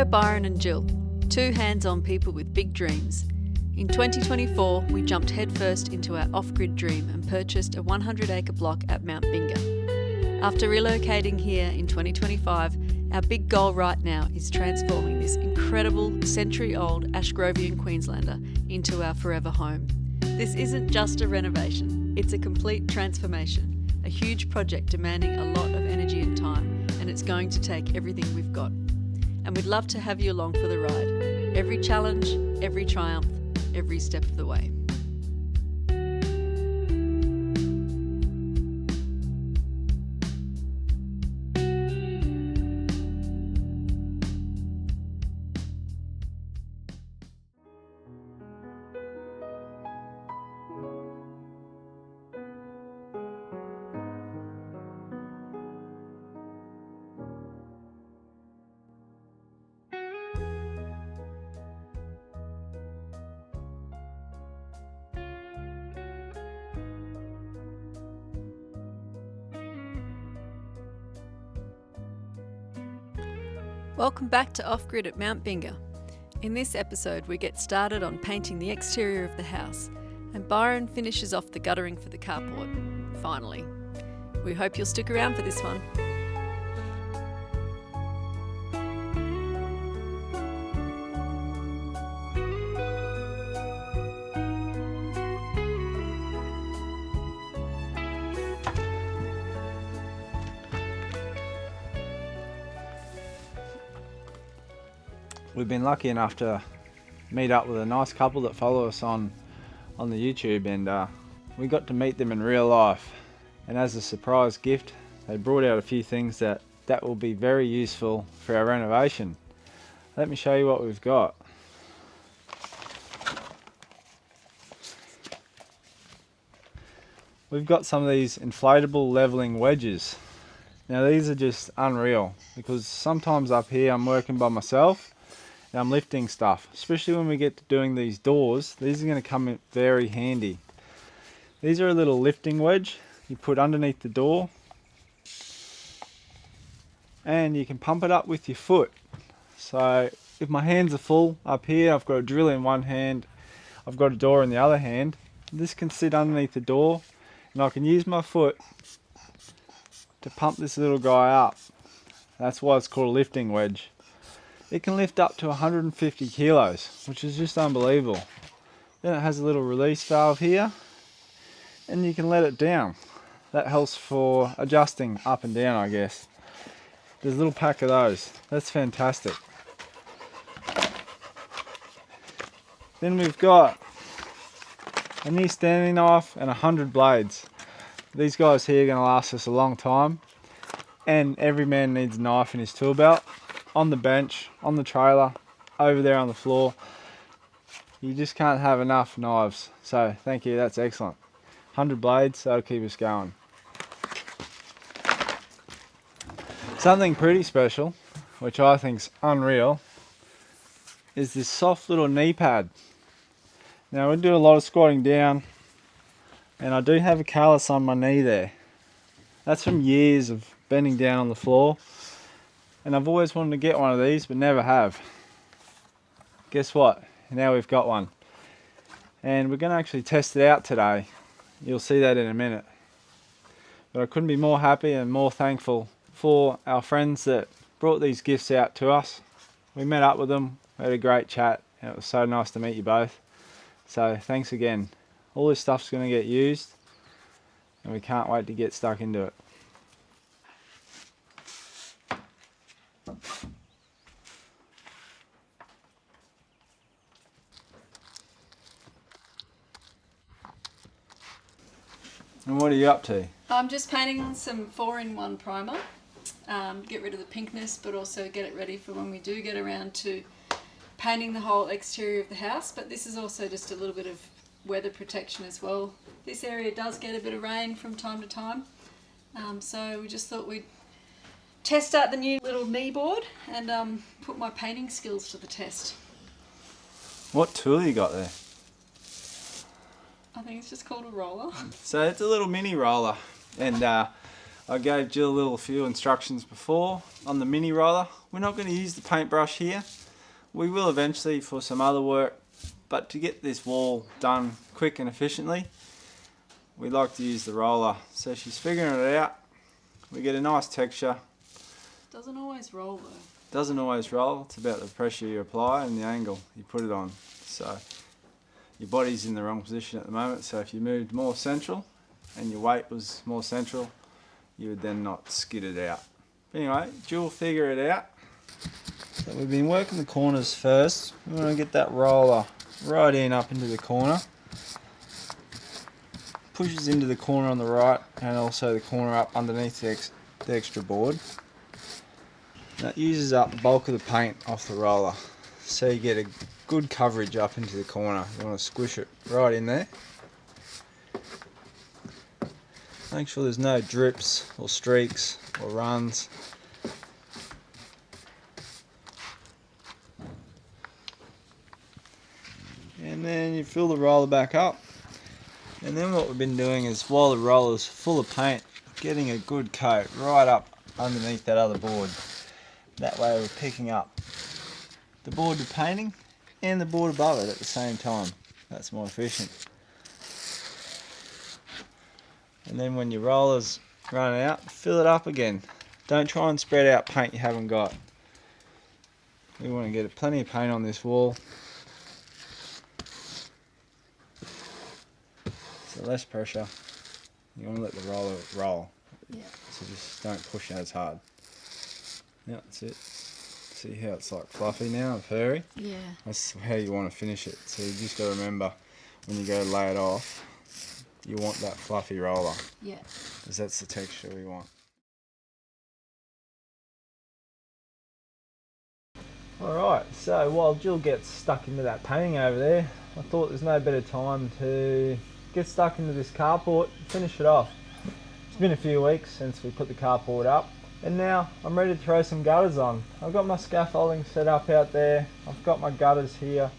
We're Byron and Gill, two hands-on people with big dreams. In 2024, we jumped headfirst into our off-grid dream and purchased a 100-acre block at Mount Binga. After relocating here in 2025, our big goal right now is transforming this incredible century-old Ashgrovian Queenslander into our forever home. This isn't just a renovation, it's a complete transformation, a huge project demanding a lot of energy and time, and it's going to take everything we've got. And we'd love to have you along for the ride. Every challenge, every triumph, every step of the way. Welcome back to Off Grid at Mount Binga. In this episode, we get started on painting the exterior of the house, and Byron finishes off the guttering for the carport, finally. We hope you'll stick around for this one. We've been lucky enough to meet up with a nice couple that follow us on the YouTube, and we got to meet them in real life. And as a surprise gift, they brought out a few things that will be very useful for our renovation. Let me show you what we've got. We've got some of these inflatable leveling wedges. Now these are just unreal, because sometimes up here I'm working by myself and I'm lifting stuff, especially when we get to doing these doors. These are going to come in very handy. These are a little lifting wedge you put underneath the door, and you can pump it up with your foot. So if my hands are full up here, I've got a drill in one hand, I've got a door in the other hand, this can sit underneath the door and I can use my foot to pump this little guy up. That's why it's called a lifting wedge. It can lift up to 150 kilos, which is just unbelievable. Then it has a little release valve here, and you can let it down. That helps for adjusting up and down, I guess. There's a little pack of those. That's fantastic. Then we've got a new standing knife and 100 blades. These guys here are going to last us a long time, and every man needs a knife in his tool belt. On the bench, on the trailer, over there on the floor. You just can't have enough knives. So thank you, that's excellent. 100 blades, that'll keep us going. Something pretty special, which I think's unreal, is this soft little knee pad. Now we do a lot of squatting down, and I do have a callus on my knee there. That's from years of bending down on the floor. And I've always wanted to get one of these, but never have. Guess what? Now we've got one. And we're going to actually test it out today. You'll see that in a minute. But I couldn't be more happy and more thankful for our friends that brought these gifts out to us. We met up with them, we had a great chat, and it was so nice to meet you both. So thanks again. All this stuff's going to get used, and we can't wait to get stuck into it. And what are you up to? I'm just painting some 4-in-1 primer, get rid of the pinkness, but also get it ready for when we do get around to painting the whole exterior of the house. But this is also just a little bit of weather protection as well. This area does get a bit of rain from time to time, so we just thought we'd test out the new little knee board and put my painting skills to the test. What tool you got there? I think it's just called a roller. So it's a little mini roller, and I gave Jill a little few instructions before on the mini roller. We're not going to use the paintbrush here. We will eventually for some other work, but to get this wall done quick and efficiently, we like to use the roller. So she's figuring it out. We get a nice texture. Doesn't always roll though. Doesn't always roll. It's about the pressure you apply and the angle you put it on. So your body's in the wrong position at the moment, so if you moved more central and your weight was more central, you would then not skid it out. But anyway, Jill will figure it out. So we've been working the corners first. We want to get that roller right in up into the corner. Pushes into the corner on the right and also the corner up underneath the extra board. That uses up the bulk of the paint off the roller. So you get a good coverage up into the corner. You want to squish it right in there. Make sure there's no drips or streaks or runs. And then you fill the roller back up. And then what we've been doing is, while the roller's full of paint, getting a good coat right up underneath that other board. That way we're picking up the board we're painting and the board above it at the same time. That's more efficient. And then when your roller's running out, fill it up again. Don't try and spread out paint you haven't got. We want to get plenty of paint on this wall. So less pressure. You want to let the roller roll. Yeah. So just don't push as hard. Yeah, that's it. See how it's like fluffy now and furry? Yeah. That's how you want to finish it. So you just got to remember, when you go lay it off, you want that fluffy roller. Yeah. Because that's the texture we want. Alright, so while Jill gets stuck into that painting over there, I thought there's no better time to get stuck into this carport and finish it off. It's been a few weeks since we put the carport up, and now I'm ready to throw some gutters on. I've got my scaffolding set up out there, I've got my gutters here,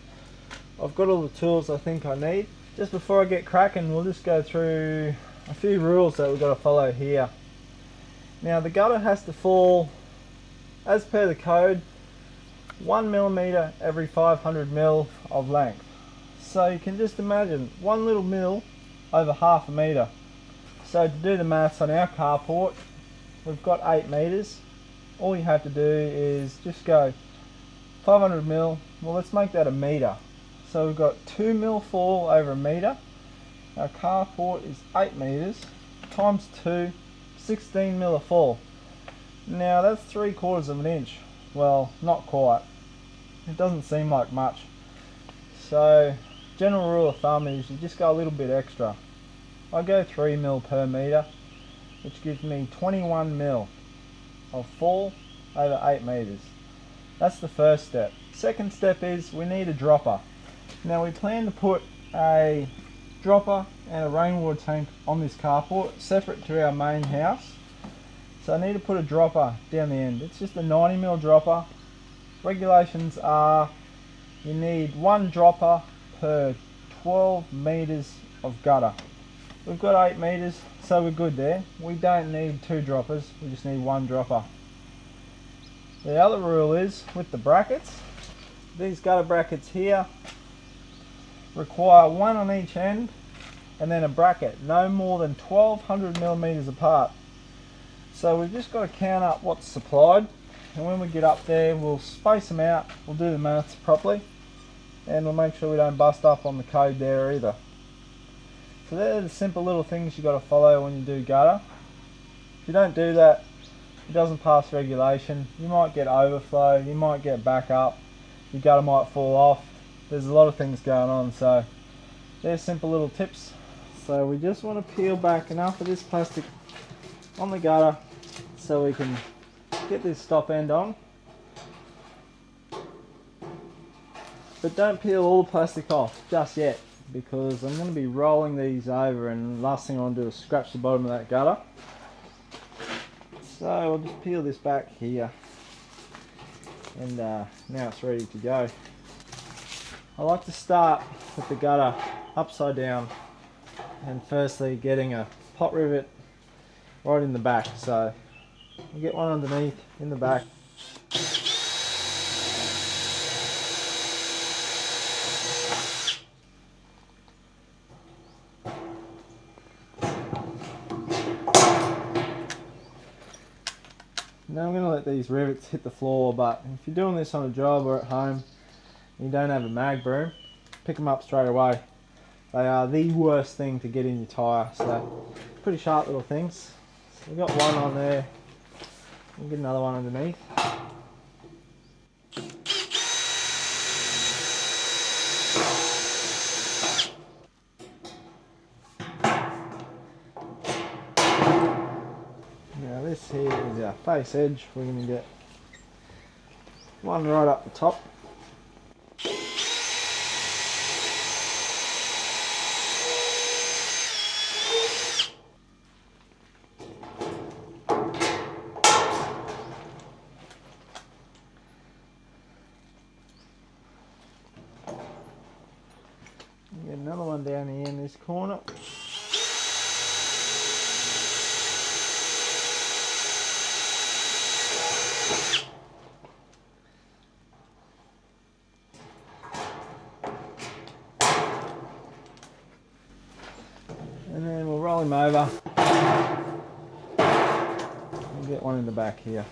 I've got all the tools I think I need. Just before I get cracking, we'll just go through a few rules that we've got to follow here. Now the gutter has to fall, as per the code, 1mm every 500mm of length. So you can just imagine 1 little mil over half a metre. So to do the maths on our carport, we've got 8 metres. All you have to do is just go 500mm, well let's make that a metre. So we've got 2mm fall over a metre. Our carport is 8 metres times 2, 16mm of fall. Now that's 3/4 of an inch. Well, not quite. It doesn't seem like much. So general rule of thumb is you just go a little bit extra. I go 3mm per metre, which gives me 21mm of fall over 8 metres. That's the first step. Second step is we need a dropper. Now we plan to put a dropper and a rainwater tank on this carport separate to our main house. So I need to put a dropper down the end. It's just a 90mm dropper. Regulations are you need 1 dropper per 12 metres of gutter. We've got 8 metres, so we're good there. We don't need 2 droppers, we just need 1 dropper. The other rule is with the brackets, these gutter brackets here require 1 on each end and then a bracket no more than 1200mm apart. So we've just got to count up what's supplied, and when we get up there we'll space them out, we'll do the maths properly, and we'll make sure we don't bust up on the code there either. So they're the simple little things you've got to follow when you do gutter. If you don't do that, it doesn't pass regulation. You might get overflow, you might get back up, your gutter might fall off. There's a lot of things going on, so they're simple little tips. So we just want to peel back enough of this plastic on the gutter so we can get this stop end on. But don't peel all the plastic off just yet, because I'm going to be rolling these over, and the last thing I want to do is scratch the bottom of that gutter. So I'll just peel this back here, and now it's ready to go. I like to start with the gutter upside down, and firstly getting a pot rivet right in the back. So we'll get one underneath in the back. Now I'm going to let these rivets hit the floor, but if you're doing this on a job or at home and you don't have a mag broom, pick them up straight away. They are the worst thing to get in your tyre, so pretty sharp little things. So we've got one on there, we'll get another one underneath. Now this here is our face edge. We're going to get one right up the top. Get another one down here in this corner. And then we'll roll him over and get one in the back here.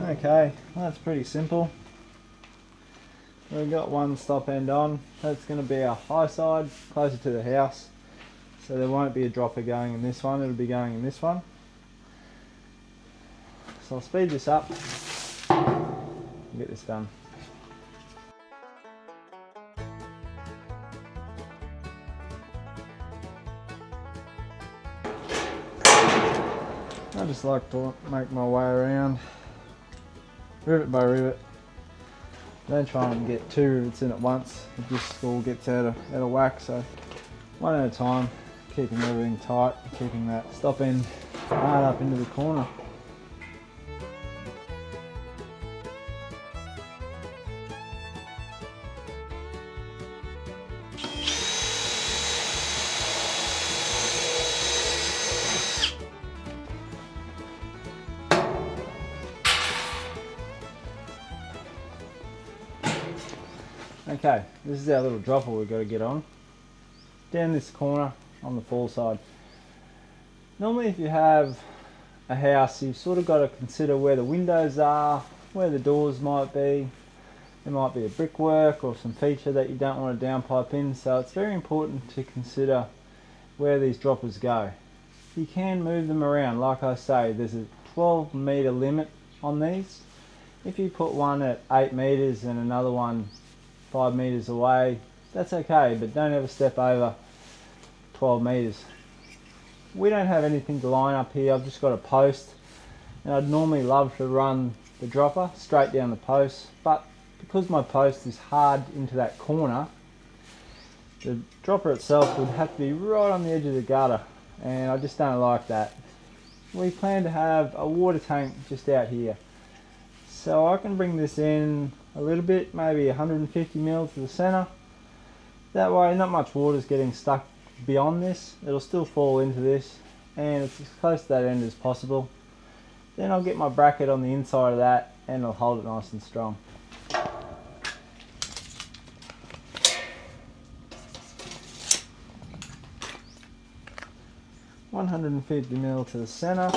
Okay, well, that's pretty simple. We've got one stop end on. That's going to be our high side, closer to the house. So there won't be a dropper going in this one, it'll be going in this one. So I'll speed this up and get this done. I just like to make my way around, rivet by rivet. Don't try and get two rivets in at once, it just all gets out of whack. So one at a time, keeping everything tight, keeping that stop end hard up into the corner. Okay, this is our little dropper we've got to get on. Down this corner on the fall side. Normally if you have a house, you've sort of got to consider where the windows are, where the doors might be. There might be a brickwork or some feature that you don't want to downpipe in, so it's very important to consider where these droppers go. You can move them around, like I say, there's a 12 metre limit on these. If you put one at 8 metres and another one 5 metres away, that's okay, but don't ever step over 12 metres. We don't have anything to line up here, I've just got a post, and I'd normally love to run the dropper straight down the post, but because my post is hard into that corner, the dropper itself would have to be right on the edge of the gutter, and I just don't like that. We plan to have a water tank just out here, so I can bring this in a little bit, maybe 150 mil to the center. That way not much water is getting stuck beyond this, it'll still fall into this, and it's as close to that end as possible. Then I'll get my bracket on the inside of that and I'll hold it nice and strong. $150 mil to the center,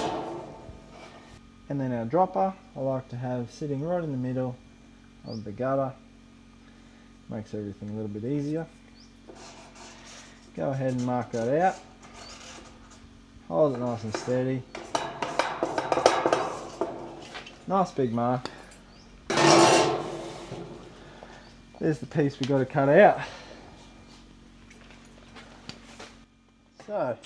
and then our dropper I like to have sitting right in the middle of the gutter. Makes everything a little bit easier. Go ahead and mark that out. Hold it nice and steady. Nice big mark. There's the piece we've got to cut out. So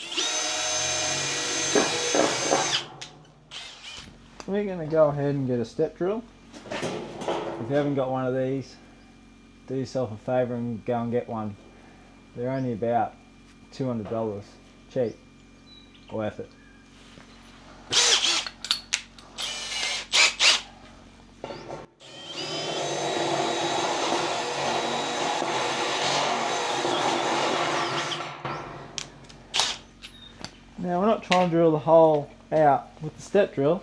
we're going to go ahead and get a step drill. If you haven't got one of these, do yourself a favour and go and get one. They're only about $200, cheap, worth it. trying to drill the hole out with the step drill.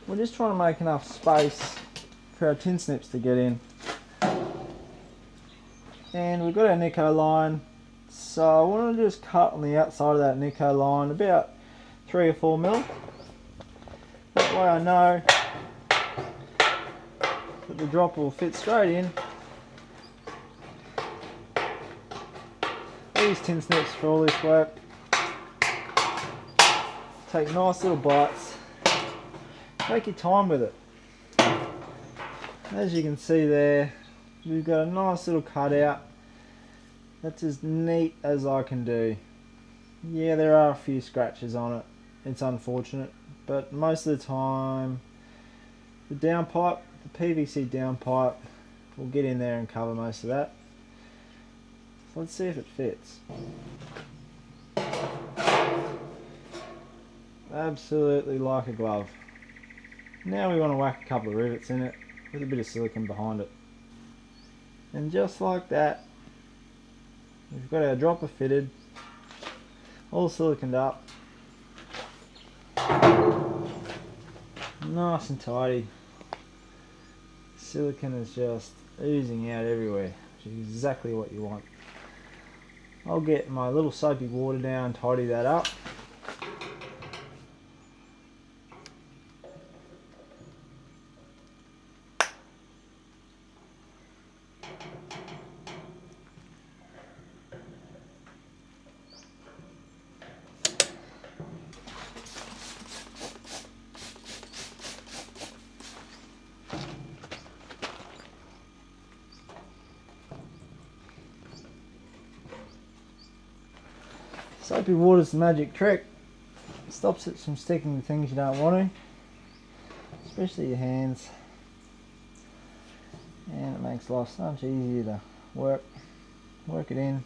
We're just trying to make enough space for our tin snips to get in. And we've got our Nico line, so I want to just cut on the outside of that Nico line about 3 or 4 mil. That way I know that the dropper will fit straight in. These tin snips for all this work take nice little bites. Take your time with it. As you can see there, we've got a nice little cutout. That's as neat as I can do. Yeah, there are a few scratches on it. It's unfortunate, but most of the time the downpipe, the PVC downpipe, will get in there and cover most of that. So let's see if it fits. Absolutely like a glove. Now we want to whack a couple of rivets in it with a bit of silicone behind it. And just like that, we've got our dropper fitted, all siliconed up. Nice and tidy. Silicone is just oozing out everywhere, which is exactly what you want. I'll get my little soapy water down and tidy that up. Soapy water's the magic trick. It stops it from sticking to things you don't want to, especially your hands, and it makes life so much easier to work it in.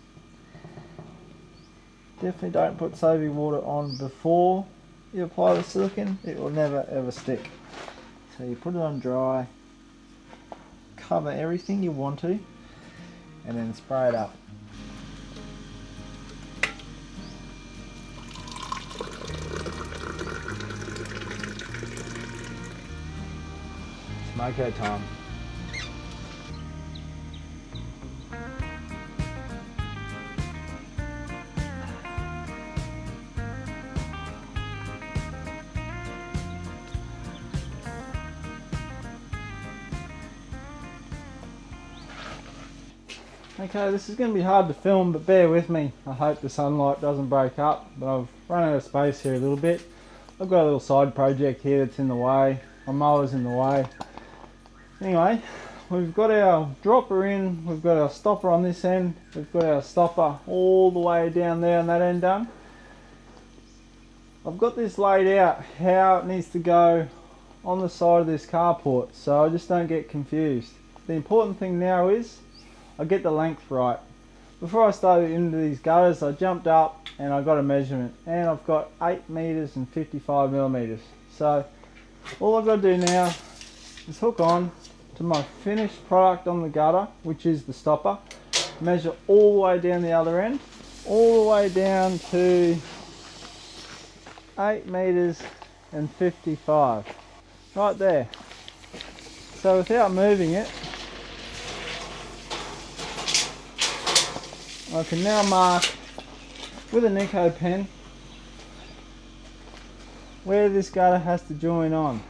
Definitely don't put soapy water on before you apply the silicone. It will never ever stick. So you put it on dry, cover everything you want to, and then spray it up. Smoke time. Okay, this is going to be hard to film, but bear with me. I hope the sunlight doesn't break up, but I've run out of space here a little bit. I've got a little side project here that's in the way. My mower's in the way. Anyway, we've got our dropper in, we've got our stopper on this end, we've got our stopper all the way down there on that end done. I've got this laid out how it needs to go on the side of this carport, so I just don't get confused. The important thing now is I get the length right. Before I started into these gutters, I jumped up and I got a measurement, and I've got 8 meters and 55 millimeters. So all I've got to do now is hook on to my finished product on the gutter, which is the stopper, measure all the way down the other end, all the way down to 8 meters and 55, right there. So without moving it, I can now mark with a Nico pen where this gutter has to join on,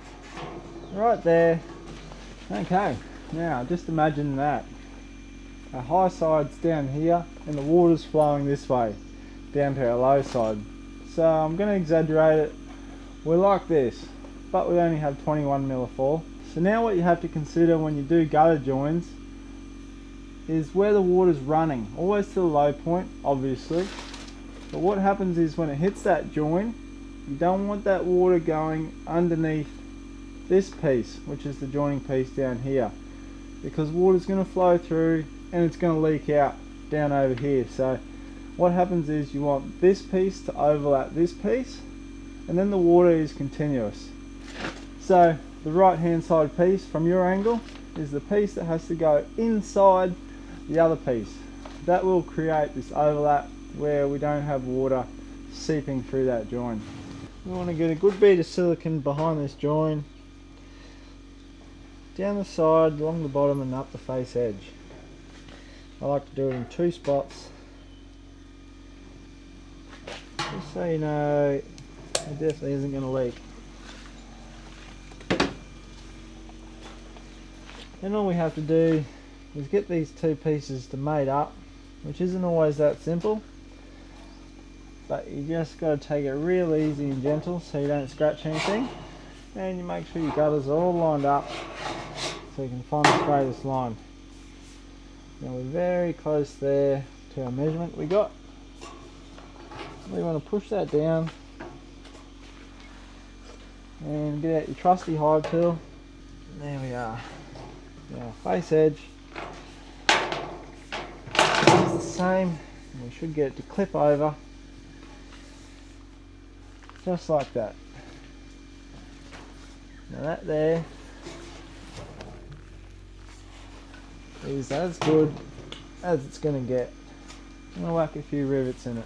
right there. Okay, now just imagine that. Our high side's down here and the water's flowing this way, down to our low side. So I'm going to exaggerate it. We're like this, but we only have 21 mil of fall. So now what you have to consider when you do gutter joins is where the water's running. Always to the low point, obviously. But what happens is when it hits that join, you don't want that water going underneath this piece, which is the joining piece down here, because water's going to flow through and it's going to leak out down over here. So what happens is you want this piece to overlap this piece, and then the water is continuous. So the right hand side piece from your angle is the piece that has to go inside the other piece. That will create this overlap where we don't have water seeping through that join. We want to get a good bead of silicone behind this join, down the side, along the bottom and up the face edge. I like to do it in 2 spots, just so you know it definitely isn't going to leak. Then all we have to do is get these 2 pieces to mate up, which isn't always that simple, but you just got to take it real easy and gentle so you don't scratch anything, and you make sure your gutters are all lined up so you can find the straightest line. Now we're very close there to our measurement we got. We want to push that down and get out your trusty hive tool. There we are. Now face edge is the same, and we should get it to clip over just like that. Now that there is as good as it's going to get. I'm going to whack a few rivets in it.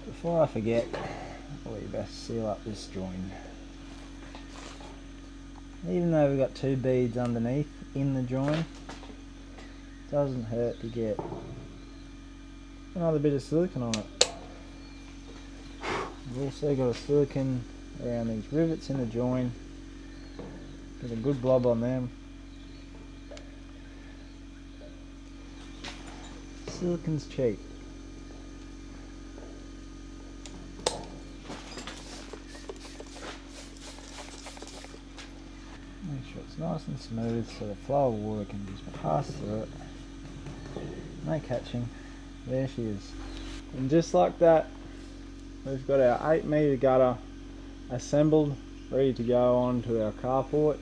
Before I forget, we best seal up this join. Even though we've got 2 beads underneath in the join, it doesn't hurt to get another bit of silicone on it. We've also got a silicone around these rivets in the join. Get a good blob on them. Silicone's cheap. Make sure it's nice and smooth so the flow of water can just pass through it. No catching. There she is. And just like that, we've got our 8 metre gutter assembled, ready to go on to our carport.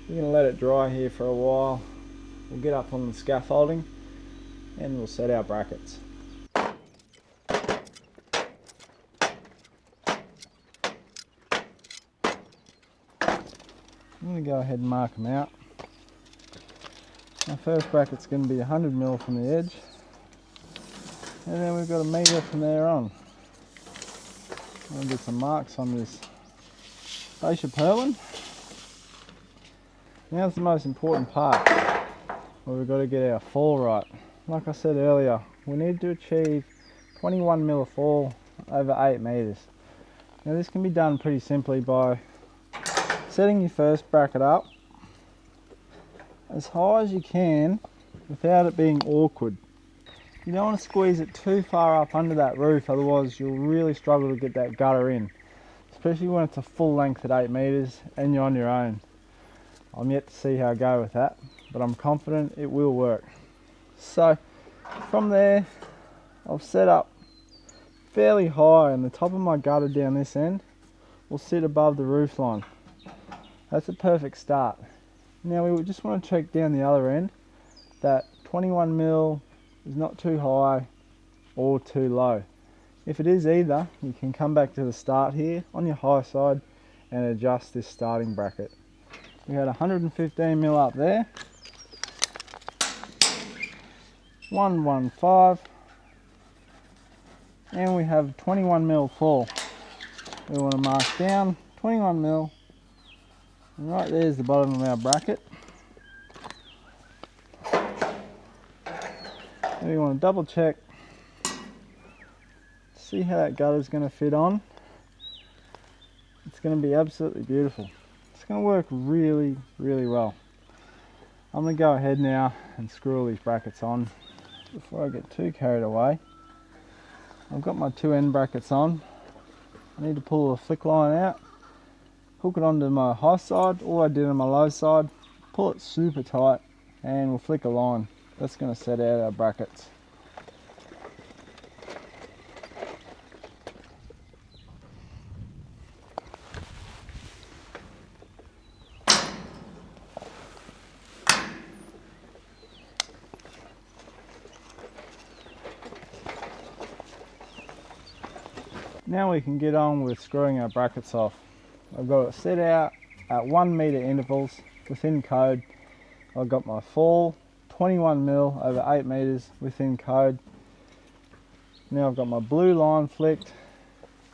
We're going to let it dry here for a while. We'll get up on the scaffolding and we'll set our brackets. I'm going to go ahead and mark them out. Our first bracket's going to be 100mm from the edge, and then we've got a metre from there on. I'm going to get some marks on this fascia purlin. Now's the most important part, where we've got to get our fall right. Like I said earlier, we need to achieve 21mm fall over 8 metres. Now this can be done pretty simply by setting your first bracket up as high as you can without it being awkward. You don't want to squeeze it too far up under that roof, otherwise you'll really struggle to get that gutter in, especially when it's a full length at 8 metres and you're on your own. I'm yet to see how I go with that, but I'm confident it will work. So from there, I've set up fairly high, and the top of my gutter down this end will sit above the roof line. That's a perfect start. Now we just want to check down the other end that 21mm is not too high or too low. If it is either, you can come back to the start here on your high side and adjust this starting bracket. We had 115mm up there, 115, and we have 21mm fall. We want to mark down 21mm. And right there's the bottom of our bracket. And we want to double check, see how that gutter is going to fit on. It's going to be absolutely beautiful. It's going to work really, really well. I'm going to go ahead now and screw all these brackets on. Before I get too carried away, I've got my 2 end brackets on. I need to pull the flick line out, hook it onto my high side, all I did on my low side, pull it super tight, and we'll flick a line. That's going to set out our brackets. Now we can get on with screwing our brackets off. I've got it set out at 1 metre intervals within code. I've got my fall 21mm over 8 metres within code. Now I've got my blue line flicked.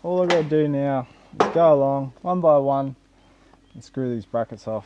All I've got to do now is go along one by one and screw these brackets off.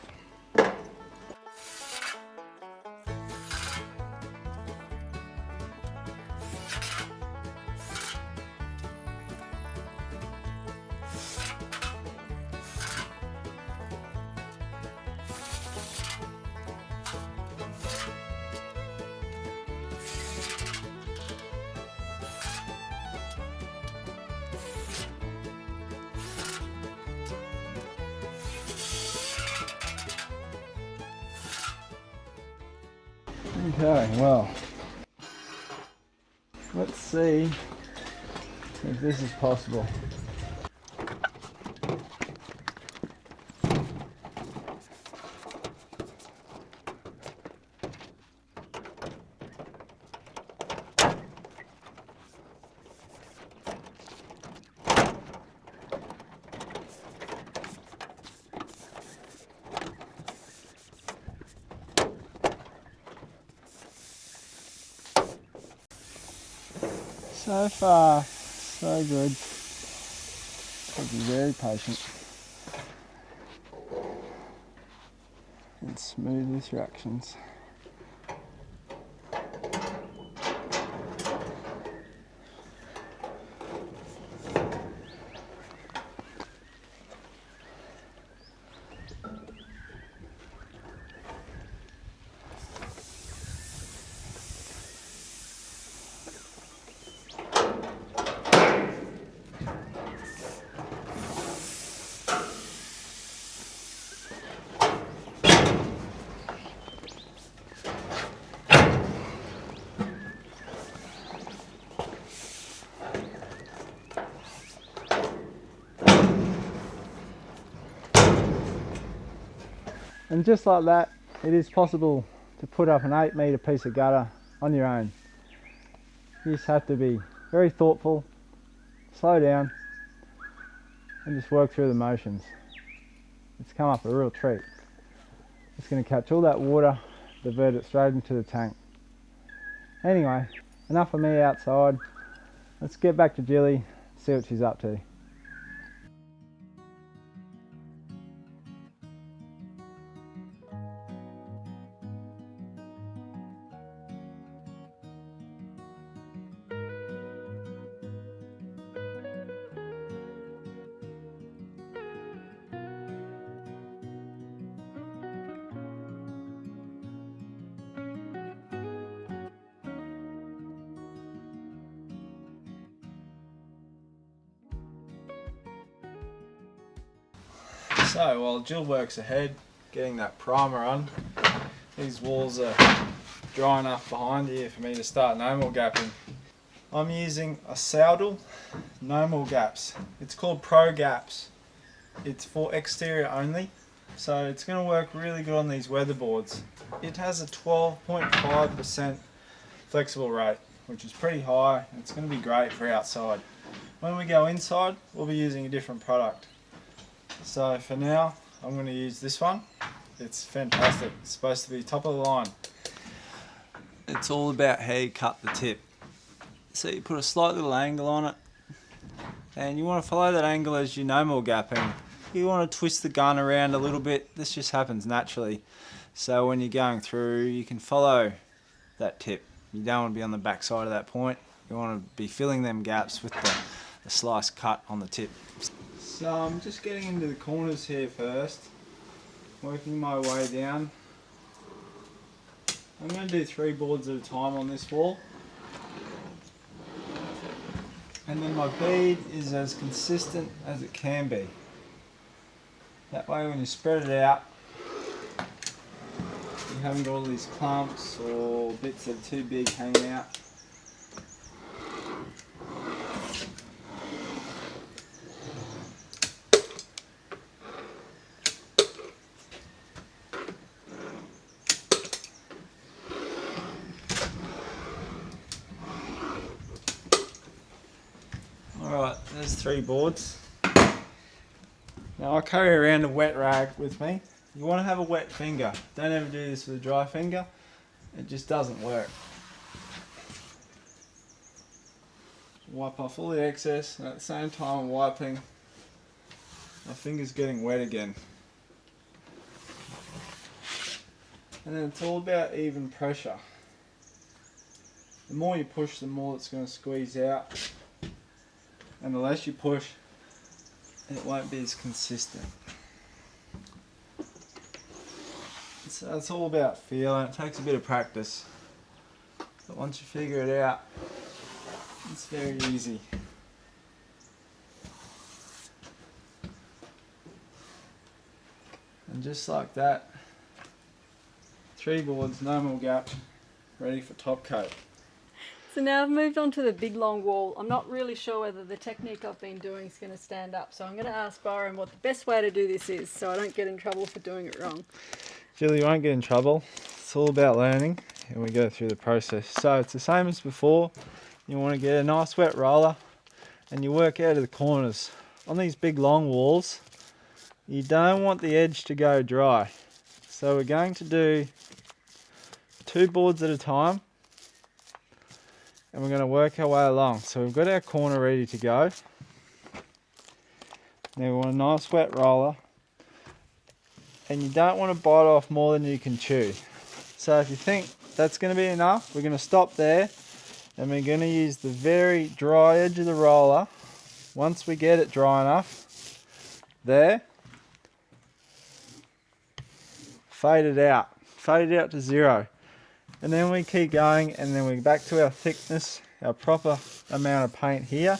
Okay, well, let's see if this is possible. So far, so good. Got to be very patient and smooth with reactions. And just like that, it is possible to put up an 8 metre piece of gutter on your own. You just have to be very thoughtful, slow down, and just work through the motions. It's come up a real treat. It's going to catch all that water, divert it straight into the tank. Anyway, enough of me outside. Let's get back to Gilly, see what she's up to. So while Jill works ahead, getting that primer on, these walls are dry enough behind here for me to start no-more gapping. I'm using a Soudal no-more gaps. It's called Pro Gaps. It's for exterior only, so it's going to work really good on these weatherboards. It has a 12.5% flexible rate, which is pretty high. It's going to be great for outside. When we go inside, we'll be using a different product. So for now, I'm going to use this one. It's fantastic. It's supposed to be top of the line. It's all about how you cut the tip. So you put a slight little angle on it, and you want to follow that angle as you no-more gapping. You want to twist the gun around a little bit. This just happens naturally. So when you're going through, you can follow that tip. You don't want to be on the back side of that point. You want to be filling them gaps with the slice cut on the tip. So I'm just getting into the corners here first, working my way down. I'm going to do 3 boards at a time on this wall. And then my bead is as consistent as it can be. That way when you spread it out, you haven't got all these clumps or bits that are too big hanging out. There's 3 boards. Now I carry around a wet rag with me. You want to have a wet finger. Don't ever do this with a dry finger. It just doesn't work. Wipe off all the excess, and at the same time I'm wiping, my finger's getting wet again. And then it's all about even pressure. The more you push, the more it's going to squeeze out. And the less you push, it won't be as consistent. So it's all about feeling. It takes a bit of practice. But once you figure it out, it's very easy. And just like that, 3 boards, no more gap, ready for top coat. So now I've moved on to the big long wall. I'm not really sure whether the technique I've been doing is going to stand up. So I'm going to ask Byron what the best way to do this is so I don't get in trouble for doing it wrong. Jill, you won't get in trouble. It's all about learning and we go through the process. So it's the same as before. You want to get a nice wet roller and you work out of the corners. On these big long walls, you don't want the edge to go dry. So we're going to do 2 boards at a time and we're going to work our way along. So we've got our corner ready to go. Now we want a nice wet roller and you don't want to bite off more than you can chew. So if you think that's going to be enough, we're going to stop there and we're going to use the very dry edge of the roller. Once we get it dry enough, there, fade it out to 0. And then we keep going and then we're back to our thickness, our proper amount of paint here.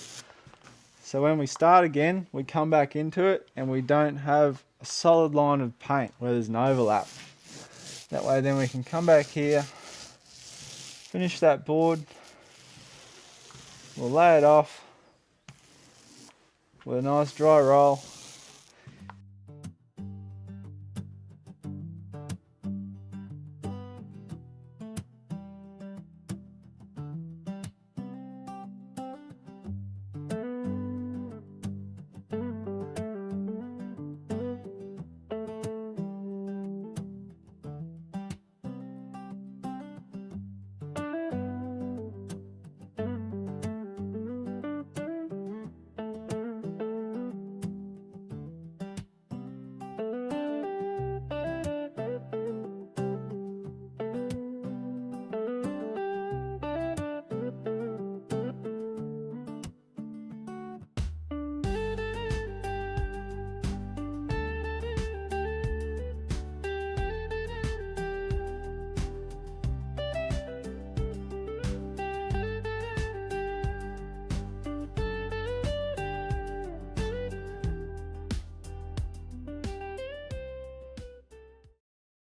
So when we start again, we come back into it and we don't have a solid line of paint where there's an overlap. That way then we can come back here, finish that board, we'll lay it off with a nice dry roll.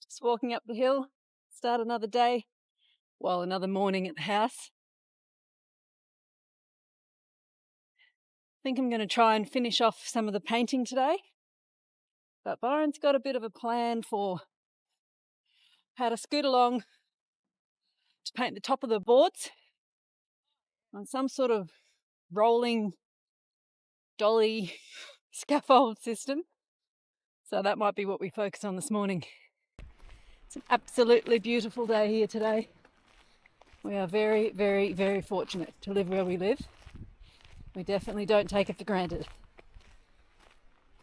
Just walking up the hill, start another day, well, another morning at the house. I think I'm going to try and finish off some of the painting today. But Byron's got a bit of a plan for how to scoot along to paint the top of the boards on some sort of rolling dolly scaffold system. So that might be what we focus on this morning. It's an absolutely beautiful day here today. We are very, very, very fortunate to live where we live. We definitely don't take it for granted.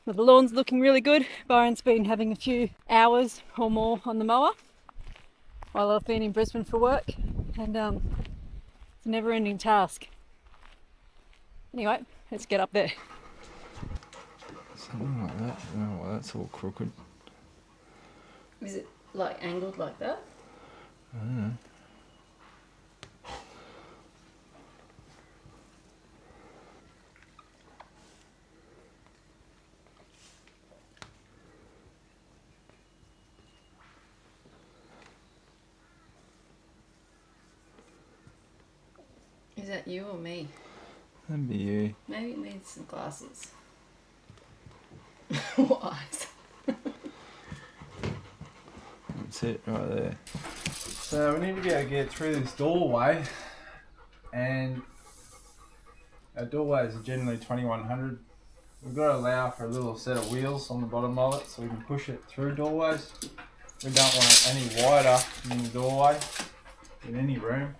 But the lawn's looking really good. Byron's been having a few hours or more on the mower while I've been in Brisbane for work, and it's a never-ending task. Anyway, let's get up there. Something like that. Oh, well, that's all crooked. Is it like angled like that? I don't know. Is that you or me? That'd be you. Maybe it needs some glasses. Or eyes. That's it right there. So we need to be able to get through this doorway and Our doorways are generally 2100. We've got to allow for a little set of wheels on the bottom of it so we can push it through doorways. We don't want it any wider than the doorway in any room.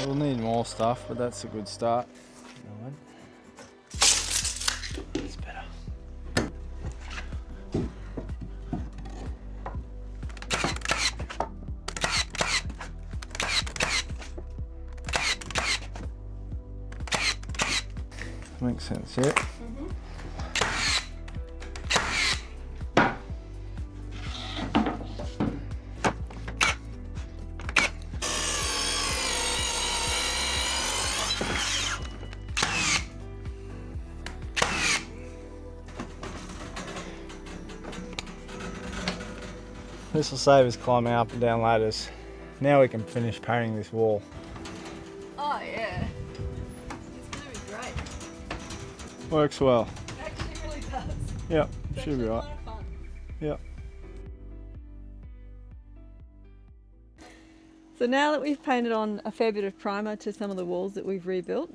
We'll need more stuff, but that's a good start. That's better. Makes sense, yeah. This will save us climbing up and down ladders. Now we can finish painting this wall. Oh yeah, it's going to be great. Works well. It actually really does. Yep, It's should be actually right. kind of fun. Yep. So now that we've painted on a fair bit of primer to some of the walls that we've rebuilt,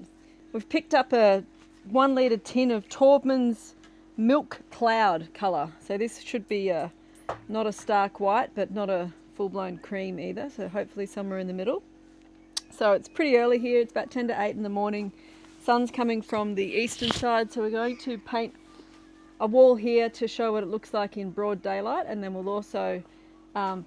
we've picked up a 1 litre tin of Taubman's Milk Cloud colour. So this should be not a stark white, but not a full-blown cream either. So hopefully somewhere in the middle. So it's pretty early here. It's about 10 to 8 in the morning. Sun's coming from the eastern side. So we're going to paint a wall here to show what it looks like in broad daylight. And then we'll also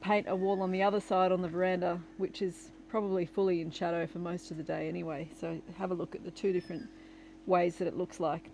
paint a wall on the other side on the veranda, which is probably fully in shadow for most of the day anyway. So have a look at the two different ways that it looks like.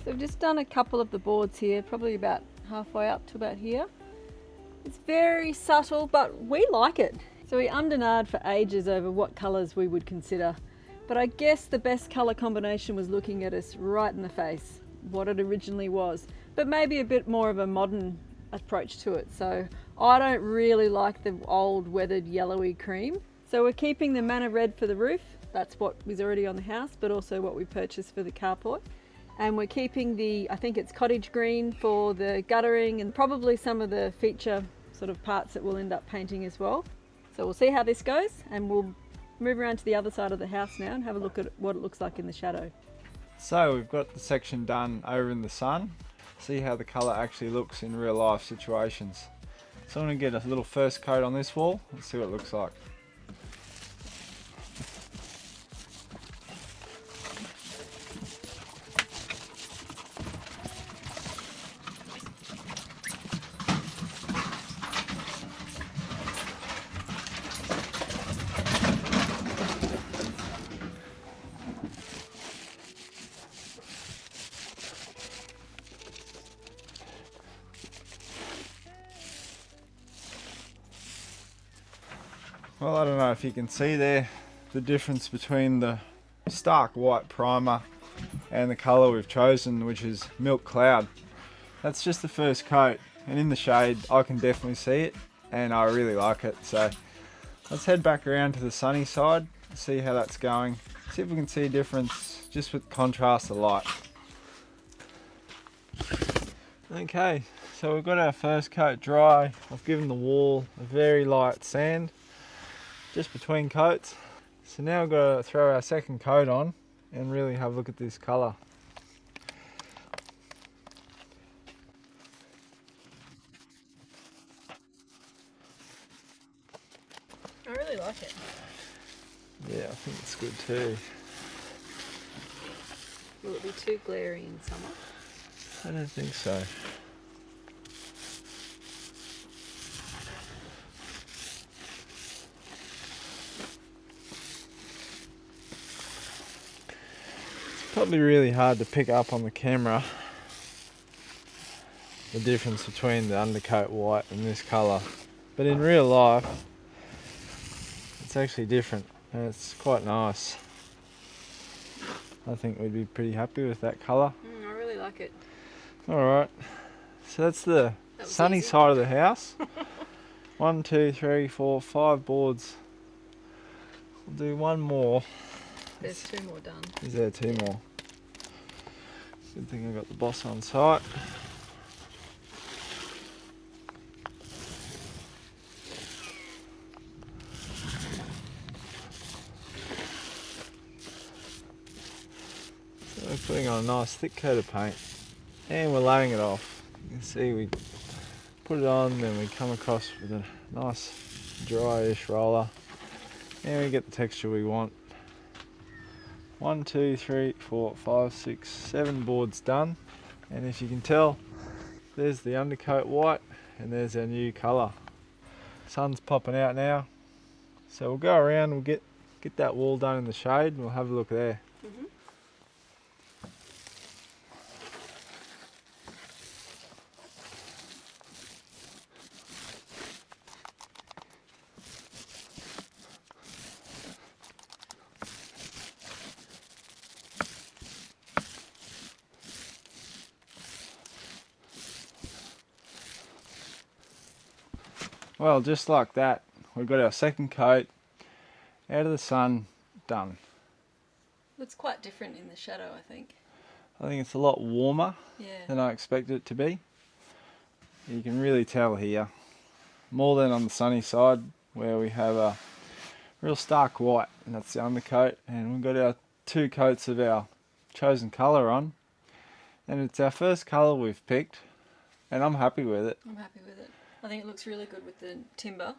So we've just done a couple of the boards here, probably about halfway up to about here. It's very subtle, but we like it. So we ummed for ages over what colours we would consider. But I guess the best colour combination was looking at us right in the face, what it originally was. But maybe a bit more of a modern approach to it. So I don't really like the old weathered yellowy cream. So we're keeping the Manna Red for the roof. That's what was already on the house, but also what we purchased for the carport. And we're keeping the, I think it's cottage green for the guttering and probably some of the feature sort of parts that we'll end up painting as well. So we'll see how this goes, and we'll move around to the other side of the house now and have a look at what it looks like in the shadow. So we've got the section done over in the sun. See how the colour actually looks in real life situations. So I'm going to get a little first coat on this wall and see what it looks like. Well, I don't know if you can see there the difference between the stark white primer and the colour we've chosen, which is Milk Cloud. That's just the first coat, and in the shade I can definitely see it and I really like it. So let's head back around to the sunny side, see how that's going, see if we can see a difference just with contrast of light. Okay, so we've got our first coat dry. I've given the wall a very light sand just between coats. So now we've got to throw our second coat on and really have a look at this colour. I really like it. Yeah, I think it's good too. Will it be too glary in summer? I don't think so. probably really hard to pick up on the camera the difference between the undercoat white and this colour, but in real life it's actually different and it's quite nice. I think we'd be pretty happy with that colour. I really like it. Alright, so that's the sunny easy. side of the house. 1, 2, 3, 4, 5 boards. We'll do one more. There's 2 more done. Is there 2 more? Good thing I got the boss on site. So we're putting on a nice thick coat of paint and we're laying it off. You can see we put it on, then we come across with a nice dryish roller and we get the texture we want. 1, 2, 3, 4, 5, 6, 7 boards done, and if you can tell, there's the undercoat white and there's our new colour. Sun's popping out now, so we'll go around, we'll get that wall done in the shade and we'll have a look there. Well, just like that, we've got our second coat out of the sun, done. Looks quite different in the shadow, I think. I think it's a lot warmer Yeah. than I expected it to be. You can really tell here, more than on the sunny side where we have a real stark white, and that's the undercoat, and we've got our 2 coats of our chosen colour on, and it's our first colour we've picked, and I'm happy with it. I'm happy with it. I think it looks really good with the timber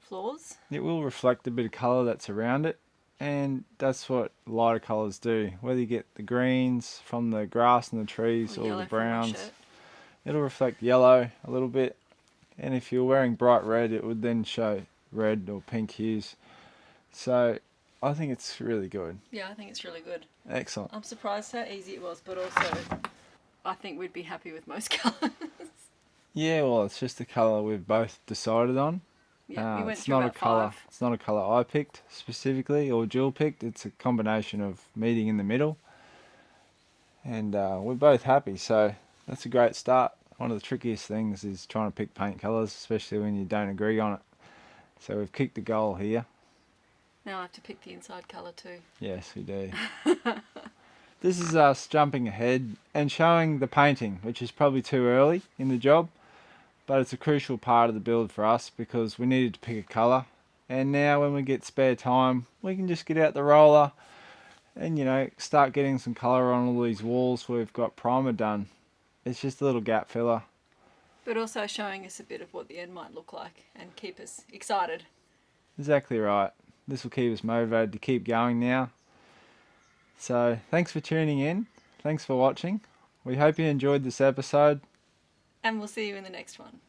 floors. It will reflect a bit of colour that's around it, and that's what lighter colours do. Whether you get the greens from the grass and the trees or the browns, it'll reflect yellow a little bit, and if you're wearing bright red it would then show red or pink hues. So I think it's really good. Yeah, I think it's really good. Excellent. I'm surprised how easy it was, but also I think we'd be happy with most colours. Yeah, well, it's just the colour we've both decided on. Yeah, we went it's through not about a colour. 5. It's not a colour I picked specifically or Gill picked. It's a combination of meeting in the middle, and we're both happy. So that's a great start. One of the trickiest things is trying to pick paint colours, especially when you don't agree on it. So we've kicked the goal here. Now I have to pick the inside colour too. Yes, we do. This is us jumping ahead and showing the painting, which is probably too early in the job, but it's a crucial part of the build for us because we needed to pick a colour, and now when we get spare time we can just get out the roller and, you know, start getting some colour on all these walls where we've got primer done. It's just a little gap filler. But also showing us a bit of what the end might look like and keep us excited. Exactly right. This will keep us motivated to keep going now. So thanks for tuning in. Thanks for watching. We hope you enjoyed this episode. And we'll see you in the next one.